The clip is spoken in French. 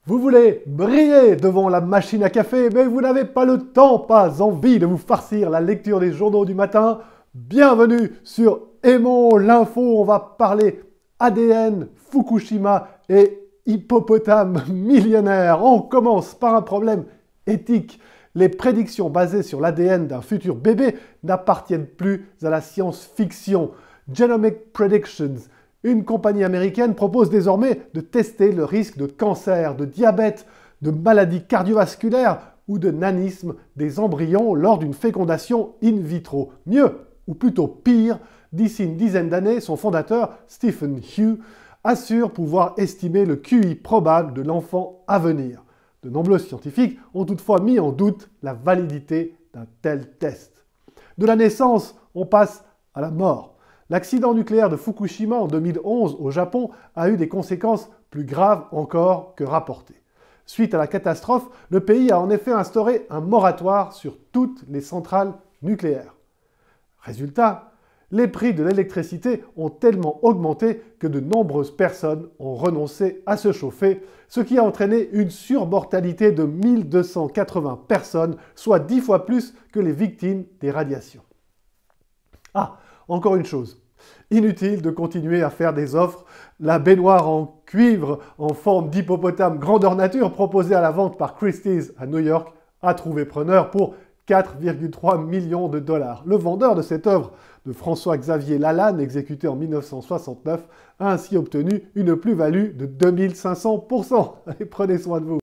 Vous voulez briller devant la machine à café, mais vous n'avez pas le temps, pas envie de vous farcir la lecture des journaux du matin? Bienvenue sur Aimons l'info, on va parler ADN, Fukushima et hippopotame millionnaire. On commence par un problème éthique. Les prédictions basées sur l'ADN d'un futur bébé n'appartiennent plus à la science-fiction. Genomic Predictions, une compagnie américaine, propose désormais de tester le risque de cancer, de diabète, de maladies cardiovasculaires ou de nanisme des embryons lors d'une fécondation in vitro. Mieux, ou plutôt pire, d'ici une dizaine d'années, son fondateur, Stephen Hugh, assure pouvoir estimer le QI probable de l'enfant à venir. De nombreux scientifiques ont toutefois mis en doute la validité d'un tel test. De la naissance, on passe à la mort. L'accident nucléaire de Fukushima en 2011 au Japon a eu des conséquences plus graves encore que rapportées. Suite à la catastrophe, le pays a en effet instauré un moratoire sur toutes les centrales nucléaires. Résultat, les prix de l'électricité ont tellement augmenté que de nombreuses personnes ont renoncé à se chauffer, ce qui a entraîné une surmortalité de 1280 personnes, soit 10 fois plus que les victimes des radiations. Ah, encore une chose, inutile de continuer à faire des offres. La baignoire en cuivre en forme d'hippopotame grandeur nature proposée à la vente par Christie's à New York a trouvé preneur pour 4,3 millions de dollars. Le vendeur de cette œuvre de François-Xavier Lalanne, exécutée en 1969, a ainsi obtenu une plus-value de 2500%. Allez, prenez soin de vous.